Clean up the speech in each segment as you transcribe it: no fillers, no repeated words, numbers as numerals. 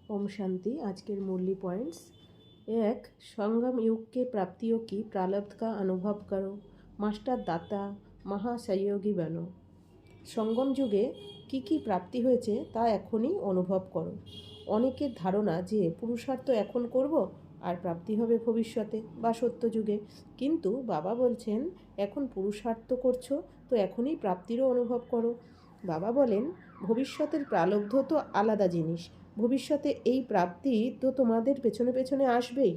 ओम शांति। आज के मूल्य पॉइंट्स। एक, संगम युग के प्राप्तियों की प्रारब्ध का अनुभव करो। मास्टर दाता महासहयोगी बनो। संगम যুগে কি কি প্রাপ্তি হয়েছে তা এখনই অনুভব করো। অনেকের ধারণা যে পুরুষার্থ এখন করব আর প্রাপ্তি হবে ভবিষ্যতে বা সত্য যুগে, কিন্তু বাবা বলছেন এখন পুরুষার্থ করছো তো এখনই প্রাপ্তিরও অনুভব করো। বাবা বলেন ভবিষ্যতের প্রারব্ধ তো আলাদা জিনিস, ভবিষ্যতে এই প্রাপ্তি তো তোমাদের পেছনে পেছনে আসবেই,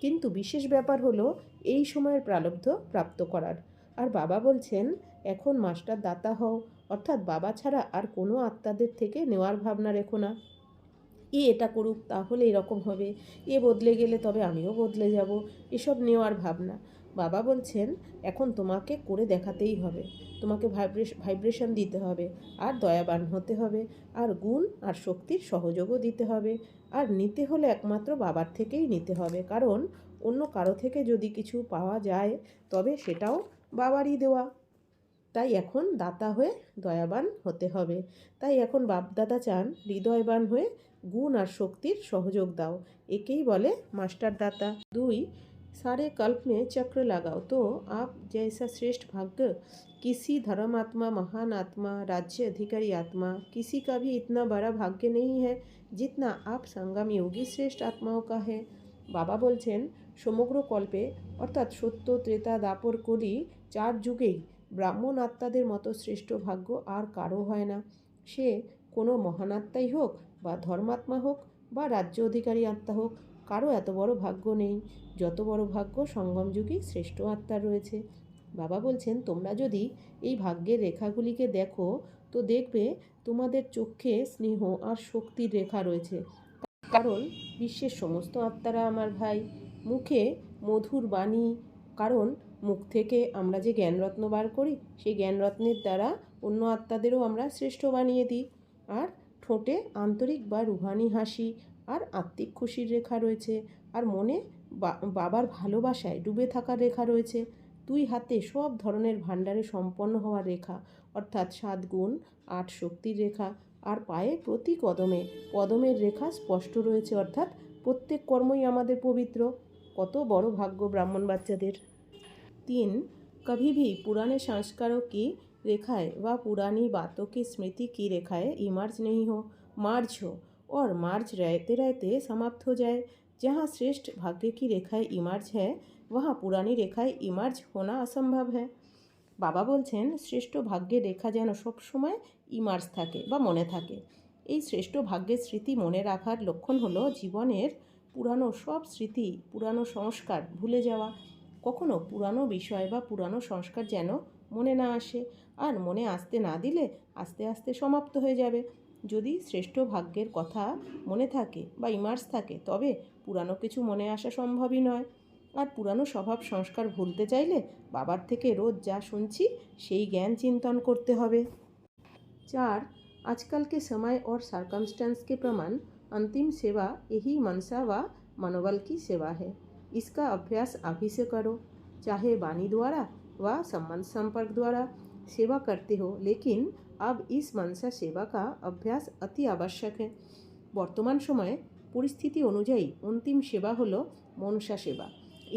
কিন্তু বিশেষ ব্যাপার হলো এই সময়ের প্রারব্ধ প্রাপ্ত করার। আর বাবা বলছেন এখন মাস্টার দাতা হও, অর্থাৎ বাবা ছাড়া আর কোনো আত্মাদের থেকে নেওয়ার ভাবনা রেখো না। এটা করুক তাহলে এরকম হবে, বদলে গেলে তবে আমিও বদলে যাব, এসব নেওয়ার ভাবনা। বাবা বলছেন এখন তোমাকে করে দেখাতেই হবে, তোমাকে ভাইব্রেশন দিতে হবে, আর দয়াবান হতে হবে, আর গুণ আর শক্তির সহযোগও দিতে হবে। আর নিতে হলে একমাত্র বাবার থেকেই নিতে হবে, কারণ অন্য কারো থেকে যদি কিছু পাওয়া যায় তবে সেটাও বাবারই দেওয়া। তাই এখন দাতা হয়ে দয়াবান হতে হবে। তাই এখন বাপদাদা চান হৃদয়বান হয়ে গুণ আর শক্তির সহযোগ দাও, একেই বলে মাস্টার দাতা। 2, सारे कल्प में चक्र लगाओ तो आप जैसा श्रेष्ठ भाग्य किसी धर्मात्मा, महान आत्मा, राज्य अधिकारी आत्मा, किसी का भी इतना बड़ा भाग्य नहीं है जितना आप संगम योगी श्रेष्ठ आत्माओं का है। বাবা বলছেন সমগ্র কল্পে অর্থাৎ সত্য ত্রেতা দাপর কলি 4 যুগেই ব্রাহ্মণ আত্মাদের মতো শ্রেষ্ঠ ভাগ্য আর কারো হয় না। সে কোনো মহান আত্মাই হোক বা ধর্মাত্মা হোক বা রাজ্য অধিকারী আত্মা হোক, কারো এত বড় ভাগ্য নেই যত বড় ভাগ্য সঙ্গমযুগী শ্রেষ্ঠ আত্মার রয়েছে। বাবা বলছেন তোমরা যদি এই ভাগ্যের রেখাগুলিকে দেখো তো দেখবে তোমাদের চোখে স্নেহ আর শক্তির রেখা রয়েছে, কারণ বিশ্বের সমস্ত আত্মারা আমার ভাই। মুখে মধুর বাণী, কারণ মুখ থেকে আমরা যে জ্ঞানরত্ন বার করি সেই জ্ঞানরত্নের দ্বারা অন্য আত্মাদেরও আমরা শ্রেষ্ঠ বানিয়ে দিই। আর ঠোঁটে আন্তরিক বা রুহানি হাসি আর আত্মিক খুশির রেখা রয়েছে। আর মনে বাবার ভালোবাসায় ডুবে থাকার রেখা রয়েছে। 2 হাতে সব ধরনের ভাণ্ডারে সম্পন্ন হওয়ার রেখা, অর্থাৎ 7 গুণ 8 শক্তির রেখা। আর পায়ে প্রতি কদমে কদমের রেখা স্পষ্ট রয়েছে, অর্থাৎ প্রত্যেক কর্মই আমাদের পবিত্র। কত বড় ভাগ্য ব্রাহ্মণ বাচ্চাদের। 3, कभी भी पुराने संस्कारों की रेखाएं व पुरानी बातों की स्मृति की रेखाएं इमर्ज नहीं हो, मार्ज हो, और मार्ज रहते रहते समाप्त हो जाए। जहाँ श्रेष्ठ भाग्य की रेखाएं इमर्ज है वहाँ पुरानी रेखाएं इमर्ज होना असंभव है। বাবা বলছেন শ্রেষ্ঠ ভাগ্যের রেখা যেন সবসময় ইমার্জ থাকে বা মনে থাকে। এই শ্রেষ্ঠ ভাগ্যের স্মৃতি মনে রাখার লক্ষণ হলো জীবনের পুরানো সব স্মৃতি, পুরানো সংস্কার ভুলে যাওয়া। কখনো পুরানো বিষয় বা পুরানো সংস্কার যেন মনে না আসে, আর মনে আসতে না দিলে আস্তে আস্তে সমাপ্ত হয়ে যাবে। যদি শ্রেষ্ঠ ভাগ্যের কথা মনে থাকে বা ইমার্জ থাকে তবে পুরানো কিছু মনে আসা সম্ভবই নয়। আর পুরানো স্বভাব সংস্কার ভুলতে চাইলে বাবার থেকে রোজ যা শুনছি সেই জ্ঞান চিন্তন করতে হবে। 4, आजकल के समय और सर्कमस्टेंस के प्रमाण अंतिम सेवा यही मनसा व मनोबल की सेवा है। इसका अभ्यास अभी से करो, चाहे वाणी द्वारा व संबंध संपर्क द्वारा सेवा करते हो, लेकिन अब इस मनसा सेवा का अभ्यास अति आवश्यक है। বর্তমান সময়ে পরিস্থিতি অনুযায়ী অন্তিম সেবা হলো মনসা সেবা,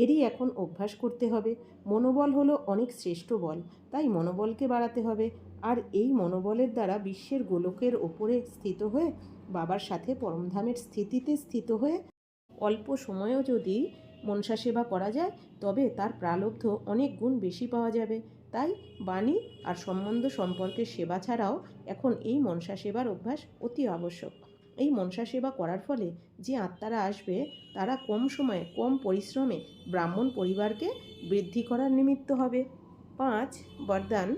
এরই এখন অভ্যাস করতে হবে। মনোবল হলো অনেক শ্রেষ্ঠ বল, তাই মনোবলকে বাড়াতে হবে। আর এই মনোবলের দ্বারা বিশ্বের গোলকের ওপরে স্থিত হয়ে বাবার সাথে পরমধামের স্থিতিতে স্থিত হয়ে অল্প সময়েও যদি মনসা সেবা করা যায় তবে তার প্রারব্ধ অনেক গুণ বেশি পাওয়া যাবে। তাই বাণী আর সম্বন্ধ সম্পর্কের সেবা ছাড়াও এখন এই মনসা সেবার অভ্যাস অতি আবশ্যক। এই মনসা সেবা করার ফলে যে আত্মারা আসবে তারা কম সময়ে কম পরিশ্রমে ব্রাহ্মণ পরিবারকে বৃদ্ধি করার নিমিত্ত হবে। 5, वरदान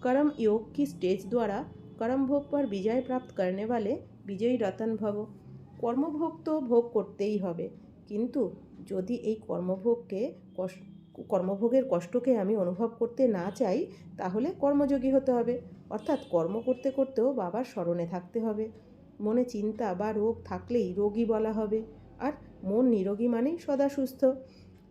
कर्म योग की स्टेज द्वारा कर्म भोग पर विजय प्राप्त करने वाले विजयी रतन भव। কর্মভোগ তো ভোগ করতেই হবে, কিন্তু যদি এই কর্মভোগের কষ্টকে আমি অনুভব করতে না চাই তাহলে কর্মযোগী হতে হবে, অর্থাৎ কর্ম করতে করতেও বাবার স্মরণে থাকতে হবে। মনে চিন্তা বা রোগ থাকলেই রোগী বলা হবে, আর মন নিরোগী মানেই সদা সুস্থ।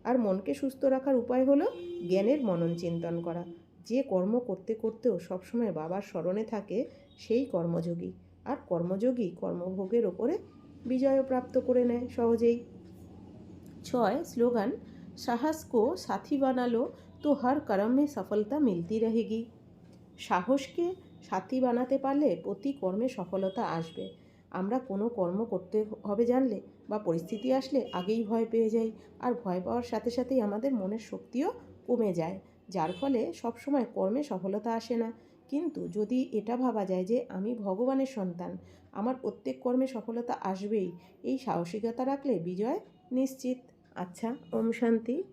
আর মনকে সুস্থ রাখার উপায় হলো জ্ঞানের মনন চিন্তন করা। যে কর্ম করতে করতেও সবসময় বাবার স্মরণে থাকে সেই কর্মযোগী। আর কর্মযোগী কর্মভোগের ওপরে বিজয়ও প্রাপ্ত করে নেয় সহজেই। 6 স্লোগান, সাহস কো সাথী বানালো তো হর কর্ম মে সফলতা মিলতি রহেগি। সাহসকে সাথী বানাতে পারলে প্রতি কর্মে সফলতা আসবে। আমরা কোনো কর্ম করতে হবে জানলে বা পরিস্থিতি আসলে আগেই ভয় পেয়ে যাই, আর ভয় পাওয়ার সাথে সাথেই আমাদের মনের শক্তিও কমে যায়, যার ফলে সবসময় কর্মে সফলতা আসে না। কিন্তু যদি এটা ভাবা যায় যে আমি ভগবানের সন্তান, আমার প্রত্যেক কর্মে সফলতা আসবেই, এই সাহসিকতা রাখলে বিজয় নিশ্চিত। আচ্ছা, ওম শান্তি।